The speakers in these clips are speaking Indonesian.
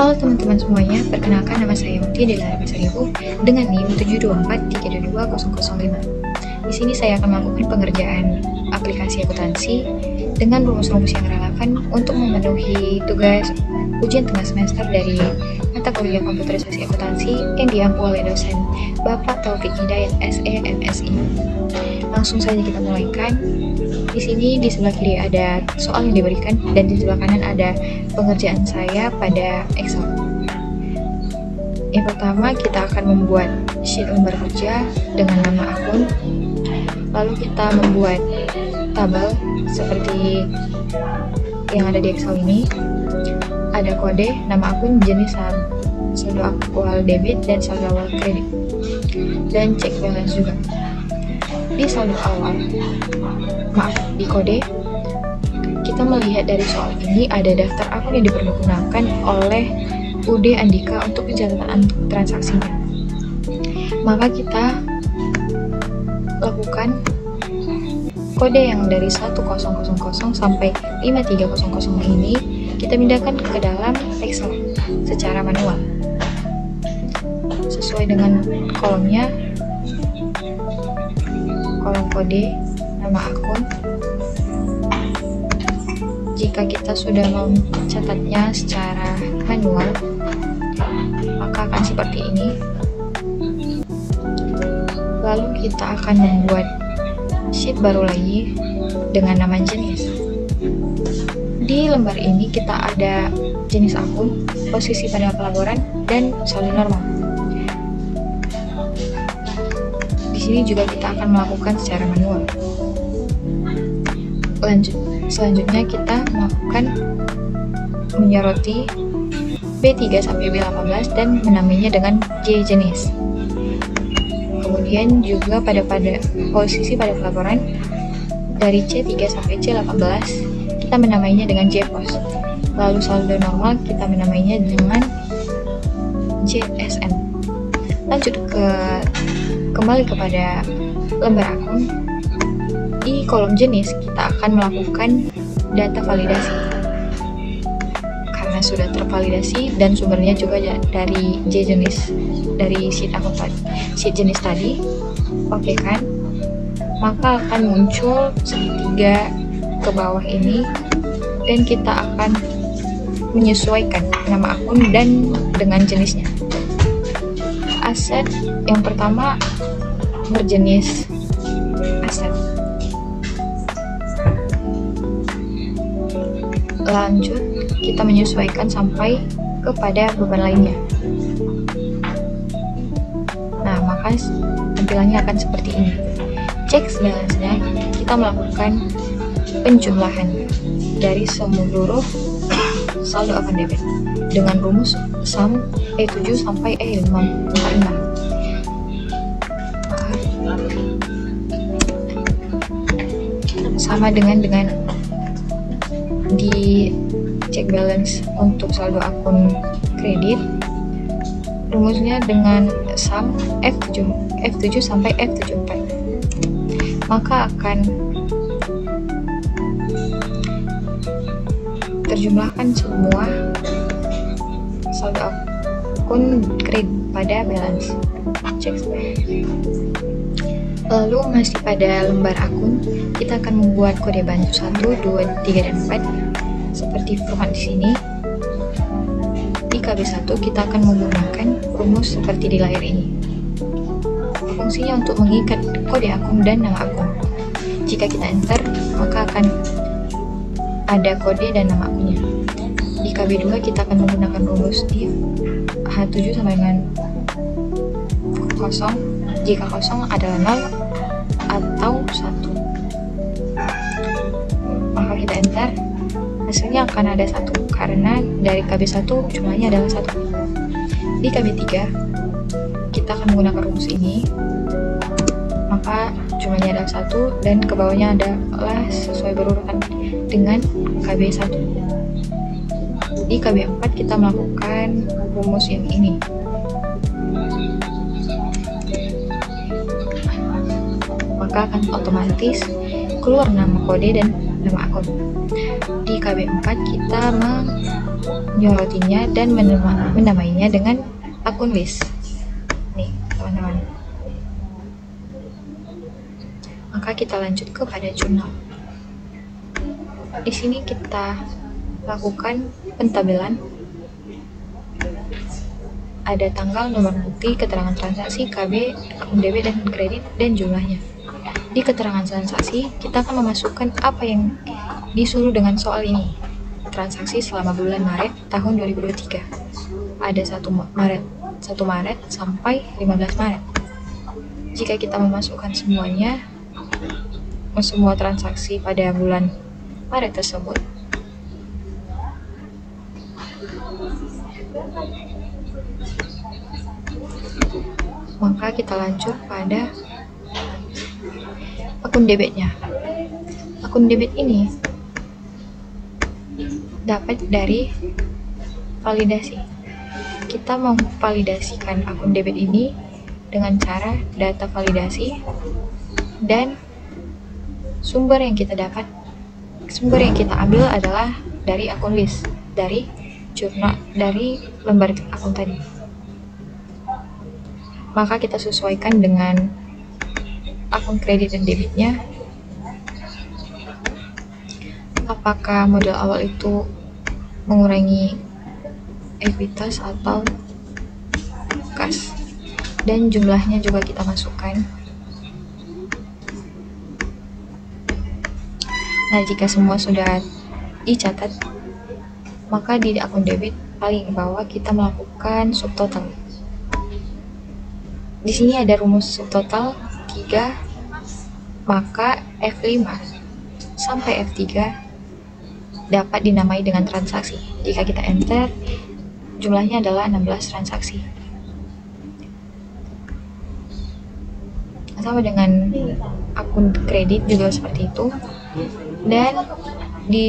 Halo teman-teman semuanya, perkenalkan nama saya Muti dari Harapan 1000 dengan NIM 724322005. Di sini saya akan melakukan pengerjaan aplikasi akuntansi dengan rumus-rumus yang relevan untuk memenuhi tugas ujian tengah semester dari mata kuliah komputerisasi akuntansi yang diampu oleh dosen Bapak Taufik Hidayat SE MSI. Langsung saja kita mulaikan. Di sini di sebelah kiri ada soal yang diberikan dan di sebelah kanan ada pengerjaan saya pada Excel. Yang pertama kita akan membuat sheet lembar kerja dengan nama akun. Lalu kita membuat tabel seperti yang ada di Excel ini. Ada kode, nama akun, jenis saham, saldo aktual debit dan saldo awal kredit, dan cek balance juga. Di saldo awal, di kode, kita melihat dari soal ini ada daftar akun yang dipergunakan oleh UD Andika untuk pencatatan transaksinya. Maka kita lakukan kode yang dari 1000 sampai 5300 ini kita pindahkan ke dalam Excel secara manual sesuai dengan kolomnya, kolom kode, nama akun. Jika kita sudah mencatatnya secara manual, maka akan seperti ini. Lalu kita akan membuat sheet baru lagi dengan nama jenis. Di lembar ini kita ada jenis akun, posisi pada pelaporan, dan saldo normal. Di sini juga kita akan melakukan secara manual. Selanjutnya kita melakukan menyoroti B3 sampai B18 dan menamainya dengan J jenis. Kemudian juga pada posisi pada pelaporan dari C3 sampai C18 kita menamainya dengan JPOS. Lalu saldo normal kita menamainya dengan JSN. Lanjut kembali kepada lembar akun. Di kolom jenis kita akan melakukan data validasi karena sudah tervalidasi dan sumbernya juga dari J jenis, dari sheet akun tadi, sheet jenis tadi. Oke kan? Maka akan muncul segitiga ke bawah ini dan kita akan menyesuaikan nama akun dan dengan jenisnya. Aset yang pertama berjenis aset. Lanjut kita menyesuaikan sampai kepada beban lainnya. Nah, maka tampilannya akan seperti ini. Cek balance-nya, kita melakukan penjumlahan dari seluruh saldo akun debit dengan rumus sum E7 sampai E545. Sama dengan di check balance untuk saldo akun kredit, rumusnya dengan sum F7 sampai F74. Maka akan terjumlahkan semua saldo akun kredit pada balance check balance. Lalu masih pada lembar akun, kita akan membuat kode bantu 1, 2, 3, dan 4 seperti format di sini. Di KB1 kita akan menggunakan rumus seperti di layar ini. Fungsinya untuk mengikat kode akun dan nama akun. Jika kita enter, maka akan ada kode dan nama akunnya. Di KB2 kita akan menggunakan rumus di H7 sama dengan 0 jika 0 adalah 0 atau 1. Maka kita enter, hasilnya akan ada 1 karena dari KB1 jumlahnya adalah 1. Di KB3 kita akan menggunakan rumus ini, maka jumlahnya adalah 1 dan ke bawahnya adalah sesuai berurutan dengan KB1. Di KB4 kita melakukan rumus yang ini. Maka akan otomatis keluar nama kode dan nama akun. Di KB4 kita menyorotinya dan menamainya dengan akun list. Nih, teman-teman. Maka kita lanjut kepada jurnal. Di sini kita lakukan pentabelan. Ada tanggal, nomor bukti, keterangan transaksi, KB, akun debit dan kredit, dan jumlahnya. Di keterangan transaksi, kita akan memasukkan apa yang disuruh dengan soal ini. Transaksi selama bulan Maret tahun 2023. Ada 1 Maret sampai 15 Maret. Jika kita memasukkan semua transaksi pada bulan Maret tersebut, maka kita lanjut pada akun debitnya. Akun debit ini dapat dari validasi. Kita memvalidasikan akun debit ini dengan cara data validasi dan sumber yang kita ambil adalah dari akun list, dari jurnal, dari lembar akun tadi. Maka kita sesuaikan dengan akun kredit dan debitnya. Apakah modal awal itu mengurangi ekuitas atau kas, dan jumlahnya juga kita masukkan. Nah, jika semua sudah dicatat, maka di akun debit paling bawah kita melakukan subtotal. Di sini ada rumus subtotal 3, maka F5 sampai F3 dapat dinamai dengan transaksi. Jika kita enter, jumlahnya adalah 16 transaksi. Sama dengan akun kredit juga seperti itu. Dan di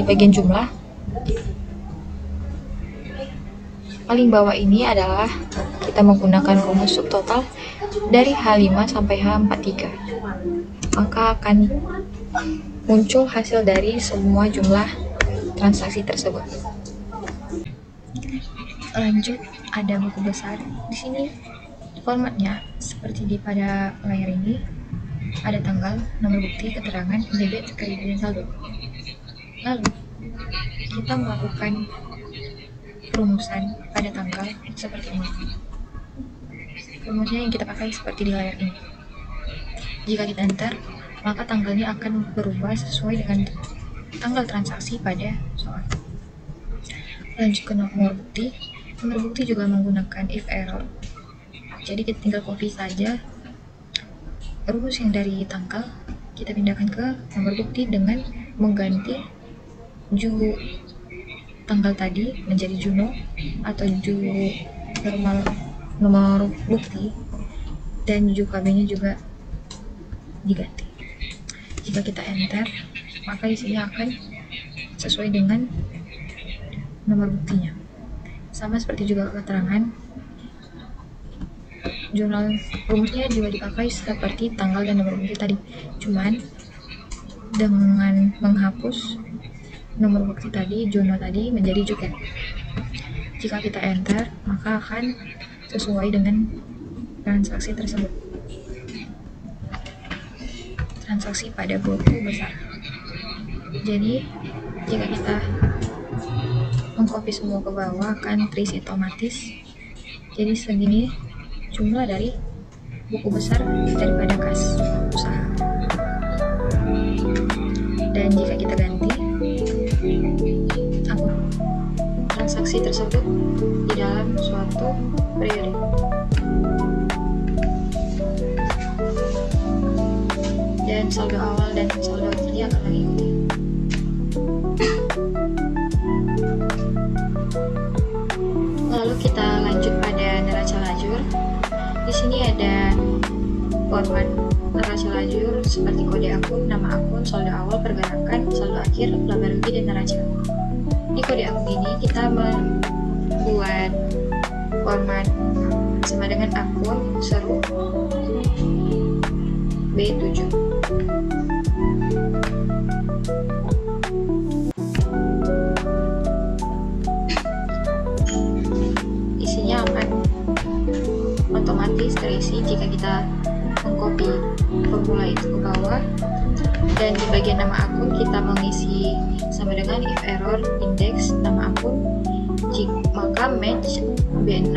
bagian jumlah, paling bawah ini adalah kita menggunakan rumus subtotal dari H5 sampai H43. Maka akan muncul hasil dari semua jumlah transaksi tersebut. Lanjut, ada buku besar. Di sini formatnya seperti pada layar ini. Ada tanggal, nomor bukti, keterangan, debit, kredit, dan saldo. Lalu kita melakukan perumusan pada tanggal seperti ini. Rumusnya yang kita pakai seperti di layar ini. Jika kita enter, maka tanggalnya akan berubah sesuai dengan tanggal transaksi pada soal. Lanjut ke nomor bukti. Nomor bukti juga menggunakan if error. Jadi kita tinggal copy saja rumus yang dari tanggal, kita pindahkan ke nomor bukti dengan mengganti tanggal tadi menjadi Juno atau normal nomor bukti, dan KB-nya juga diganti. Jika kita enter, maka isinya akan sesuai dengan nomor buktinya. Sama seperti juga keterangan, jurnal rumusnya juga dipakai seperti tanggal dan nomor bukti tadi, cuman dengan menghapus nomor bukti tadi, jurnal tadi menjadi joket. Jika kita enter, maka akan sesuai dengan transaksi tersebut, transaksi pada buku besar. Jadi jika kita mengcopy semua ke bawah, akan terisi otomatis. Jadi segini jumlah dari buku besar daripada kas usaha. Dan jika kita ganti transaksi tersebut di dalam suatu periode, dan saldo awal dan saldo akhirnya akan mengikuti. Lalu kita lanjut pada neraca lajur. Di sini ada format neraca lajur seperti kode akun, nama akun, saldo awal, pergerakan, saldo akhir, laba rugi, dan neraca. Di kode akun ini kita membuat format sama dengan akun seru B7. terisi jika kita mengcopy formula itu ke bawah, dan di bagian nama akun kita mengisi sama dengan if error index nama akun, maka match B6,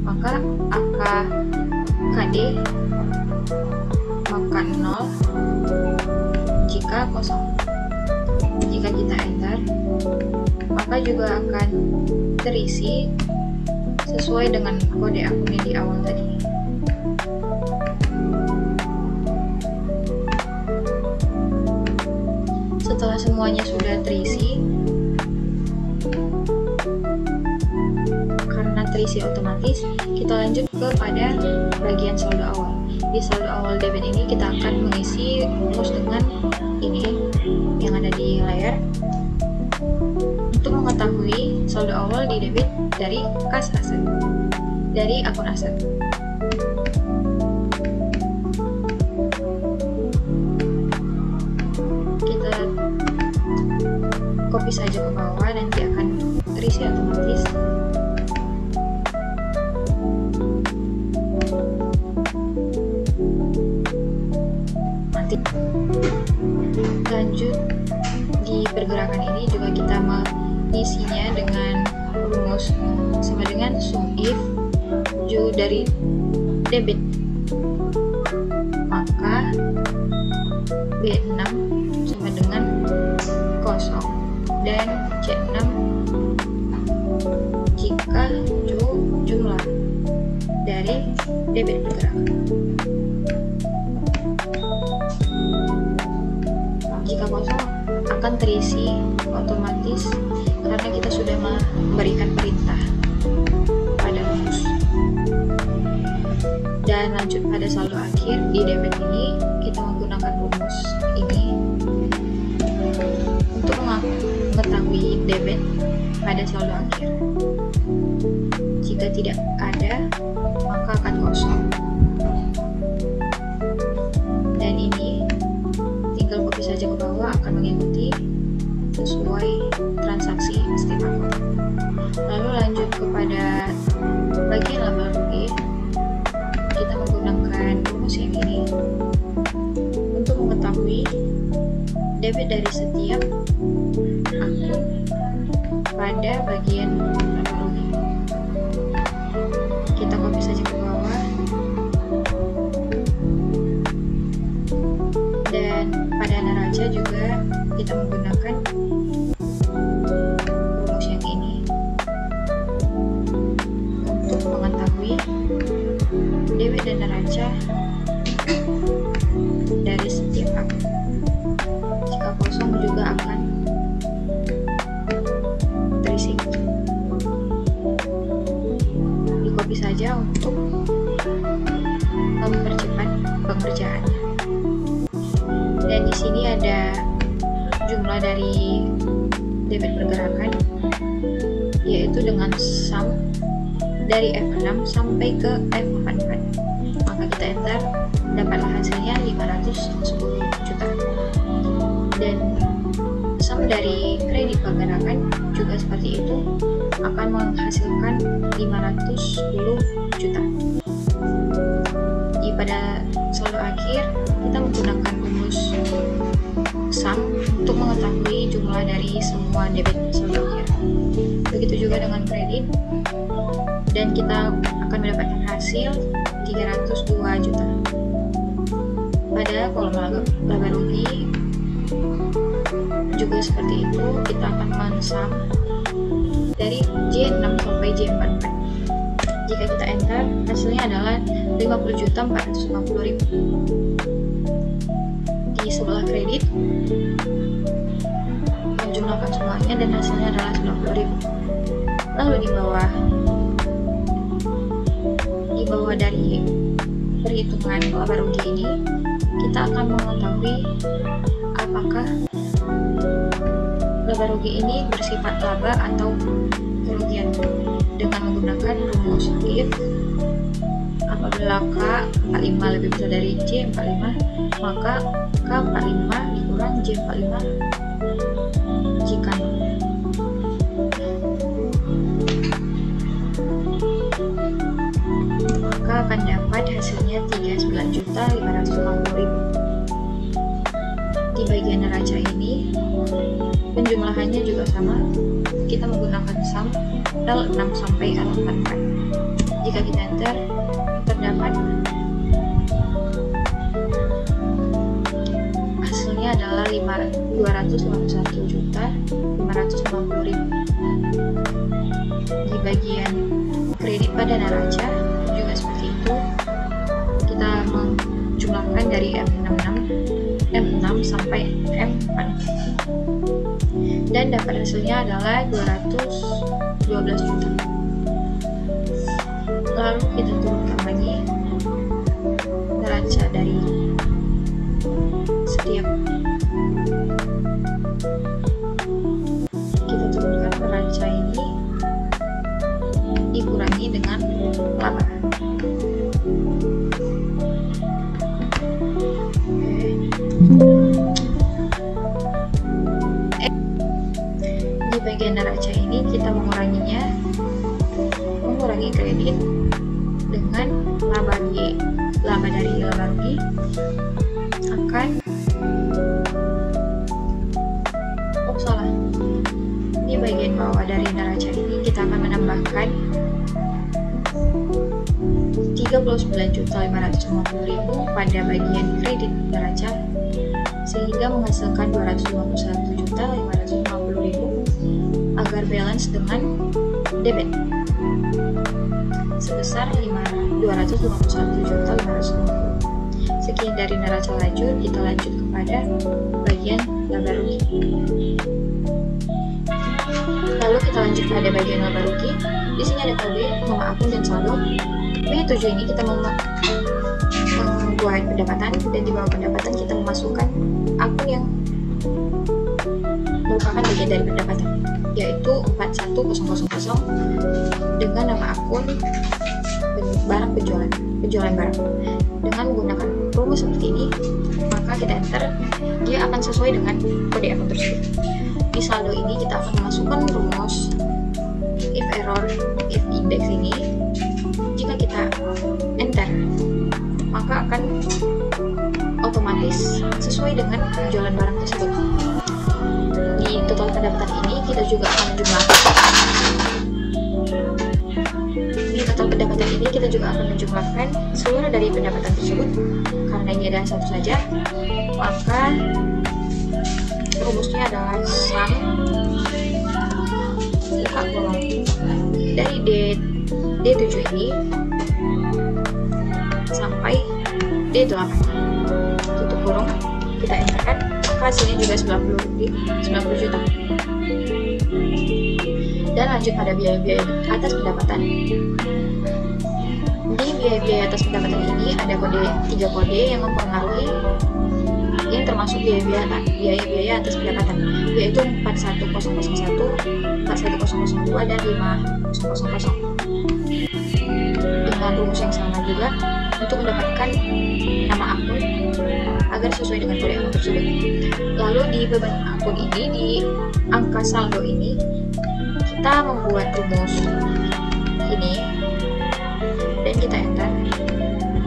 maka angka KD maka 0 jika kosong. Jika kita enter, maka juga akan terisi sesuai dengan kode akun yang di awal tadi. Setelah semuanya sudah terisi, karena terisi otomatis, kita lanjut kepada bagian saldo awal. Di saldo awal debit ini kita akan mengisi rumus dengan ini yang ada di layar untuk mengetahui saldo awal di debit dari kas aset, dari akun aset. Kita copy saja ke bawah, nanti akan terisi otomatis. Lanjut, di pergerakan ini juga kita mengisinya dengan rumus sama dengan sum if ju dari debit, maka B6 sama dengan kosong, dan C6 jika jumlah dari debit pergerakan. Jika kosong akan terisi otomatis karena kita sudah memberikan perintah pada rumus. Dan lanjut pada saldo akhir, di debit ini kita menggunakan rumus ini untuk mengetahui debit pada saldo akhir. Jika tidak ada, maka akan kosong. Dan ini tinggal copy saja ke bawah, akan mengikuti sesuai transaksi setiap akun. Lalu lanjut kepada bagian laba rugi, kita menggunakan rumus yang ini untuk mengetahui debit dari setiap akun pada bagian laba rugi. Kita copy saja ke bawah, dan pada neraca juga kita menggunakan rumus yang ini untuk mengetahui debit dan neraca dari setiap akun. Jika kosong juga akan terisi. Di copy saja untuk mempercepat pengerjaannya. Dan di sini ada jumlah dari debit pergerakan, yaitu dengan sum dari F6 sampai ke F44. Maka kita enter, dapatlah hasilnya 510 juta. Dan sum dari kredit pergerakan juga seperti itu, akan menghasilkan 510 juta. Pada saldo akhir kita menggunakan rumus sum untuk mengetahui jumlah dari semua debit saldo akhir. Begitu juga dengan kredit, dan kita akan mendapatkan hasil 302 juta. Pada kolom laba rugi juga seperti itu, kita akan mensum dari J6 sampai J44. Jika kita enter, hasilnya adalah 50.450.000. Di sebelah kredit menjumlahkan semuanya dan hasilnya adalah 90.000. Lalu di bawah dari perhitungan laba rugi ini, kita akan mengetahui apakah laba rugi ini bersifat laba atau kerugian dengan menggunakan rumus if apabila K45 lebih besar dari J45, maka K45 dikurang J45 jika maka akan akan dapat hasilnya 39.550.000. Di bagian neraca ini penjumlahannya juga sama, kita menggunakan sum L6 sampai L44. Jika kita enter, terdapat hasilnya adalah 251.550.000. Di bagian kredit pada neraca juga seperti itu, kita menjumlahkan dari M6 sampai M4 dan dapat hasilnya adalah 212 juta. Lalu kita turunkan lagi neraca dari setiap, kita turunkan neraca ini dikurangi dengan laba. Di bagian neraca ini kita mengurangi kredit dengan laba dari laba rugi akan di bagian bawah dari neraca ini kita akan menambahkan 39.550.000 pada bagian kredit neraca sehingga menghasilkan 251.550.000 agar balance dengan debit sebesar 251.550.000. Sekian dari neraca lanjut, kita lanjut kepada bagian laba rugi. Lalu kita lanjut pada bagian laba rugi. Di sini ada KB, nama akun dan saldo. B7 ini kita membuat pendapatan, dan di bawah pendapatan kita memasukkan akun yang merupakan bagian dari pendapatan, yaitu 41000 dengan nama akun barang penjualan barang. Dengan menggunakan rumus seperti ini, maka kita enter, dia akan sesuai dengan kode akun tersebut. Di saldo ini kita akan memasukkan rumus if error if index ini. Jika kita enter, maka akan otomatis sesuai dengan penjualan barang tersebut. Di total pendapatan ini kita juga akan menjumlahkan seluruh dari pendapatan tersebut. Karena ini ada satu saja, maka rumusnya adalah sum lihat kolom dari D7 ini sampai D8, tutup kurung, kita enterkan, hasilnya juga 90 juta. Dan lanjut pada biaya-biaya atas pendapatan. Di biaya-biaya atas pendapatan ini ada 3 kode yang mempengaruhi, yang termasuk biaya-biaya atas pendapatan, yaitu 41001, 41002, dan 5000. Dengan rumus yang sama juga untuk mendapatkan nama akun agar sesuai dengan kode akun tersebut. Lalu di beban akun ini, di angka saldo ini, kita membuat rumus ini dan kita enter.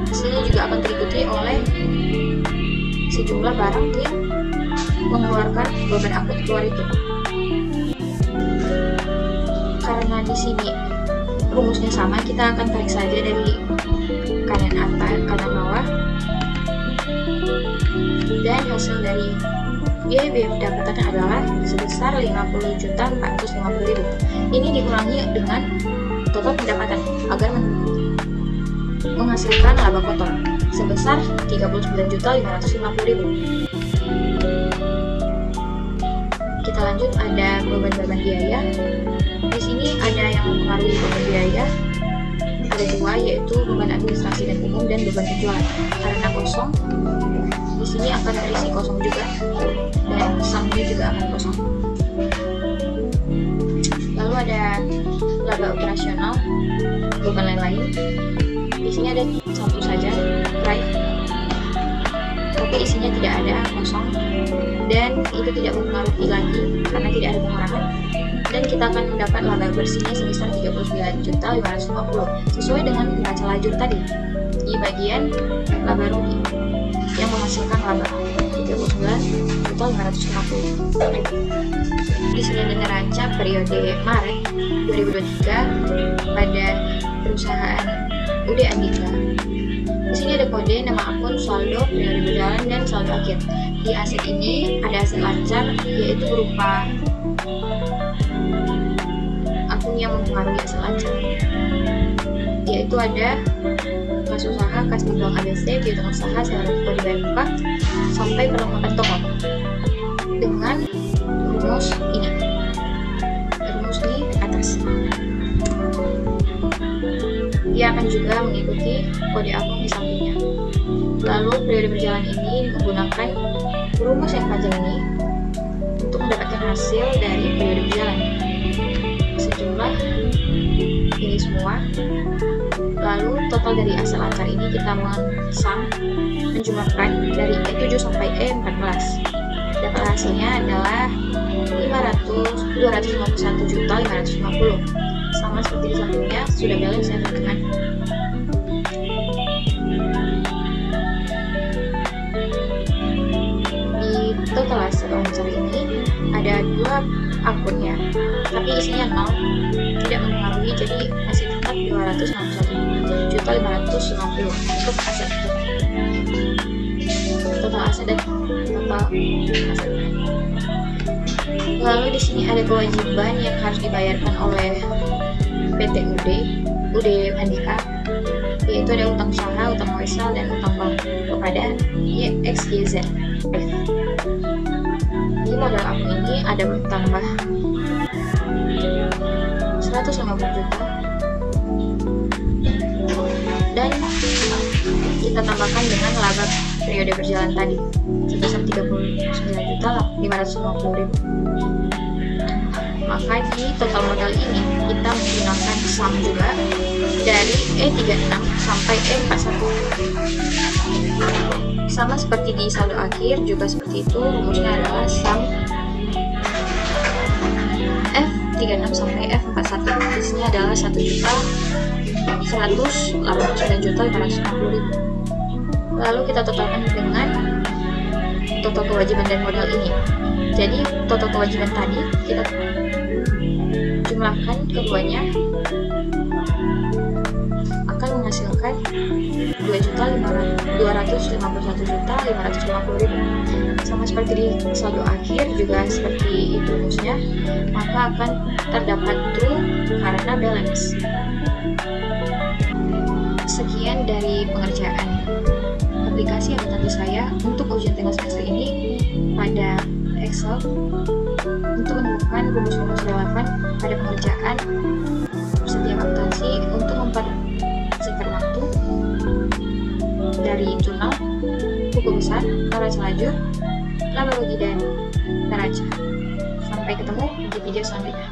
Hasilnya juga akan terikuti oleh sejumlah barang yang mengeluarkan beban akun keluar itu. Karena di sini rumusnya sama, kita akan tarik saja dari kanan atas, kanan bawah, dan hasil dari biaya pendapatan adalah sebesar 50.450.000. Ini dikurangi dengan total pendapatan agar menghasilkan laba kotor sebesar 39.550.000. Kita lanjut, ada beban biaya. Di sini ada yang mempengaruhi beban biaya, ada 2, yaitu beban administrasi dan umum dan beban penjualan. Karena kosong, di sini akan terisi kosong juga, dan sumnya juga akan kosong. Lalu ada laba operasional, beban lain-lain. Di sini ada satu saja, drive, tapi isinya tidak ada, kosong. Dan dan itu tidak mempengaruhi lagi karena tidak ada pengurangan, dan kita akan mendapat laba bersihnya sebesar 39.550 sesuai dengan neraca lajur tadi di bagian laba rugi yang menghasilkan laba 39.550. Di sini ada neraca periode Maret 2023 pada perusahaan UD Andika. Di sini ada kode, nama akun, saldo, periode berjalan, dan saldo akhir. Di aset ini ada aset lancar, yaitu berupa akun yang mempengaruhi aset lancar, yaitu ada kas usaha, kas di bank ABC, piutang usaha, sewa kode bayar muka, sampai perlengkapan toko dengan rumus ini, rumus di atas. Dia akan juga mengikuti kode akun di sampingnya. Lalu periode berjalan ini menggunakan rumus yang panjang ini untuk mendapatkan hasil dari periode berjalan. Sejumlah ini semua. Lalu total dari aset lancar ini kita menjumlahkan dari E7 sampai E14. Dapat hasilnya adalah 251.550. Sama seperti di sampingnya, sudah balance ya teman-teman. Di total aset lancar ini ada 2 akunnya, tapi isinya 0, tidak mempengaruhi, jadi masih tetap 261.550 untuk aset total aset dan total aset. Lalu di sini ada kewajiban yang harus dibayarkan oleh PT UD Andika, yaitu ada utang usaha, utang wesel, dan utang bank kepada YXYZ. Di modal akun ini ada bertambah 150 juta, dan kita tambahkan dengan laba periode berjalan tadi sebesar 39.550.000. Maka di total modal ini kita menggunakan sum juga dari E36 sampai E41. Sama seperti di saldo akhir juga seperti itu, rumusnya adalah sum F36 sampai F41. Di sini adalah 1.189.550.000. Lalu kita totalkan dengan total kewajiban dan modal ini. Jadi total kewajiban tadi kita jumlahkan keduanya akan menghasilkan 2.251.550.000. Sama seperti di saldo akhir juga seperti itu rumusnya, maka akan terdapat true karena balance. Sekian dari pengerjaan aplikasi akuntansi saya untuk ujian tengah semester ini pada Excel untuk menemukan rumus-rumus relevan pada pengerjaan setiap akuntansi untuk mempersingkat waktu dari jurnal, buku besar, neraca lajur, laba rugi, dan neraca. Sampai ketemu di video selanjutnya.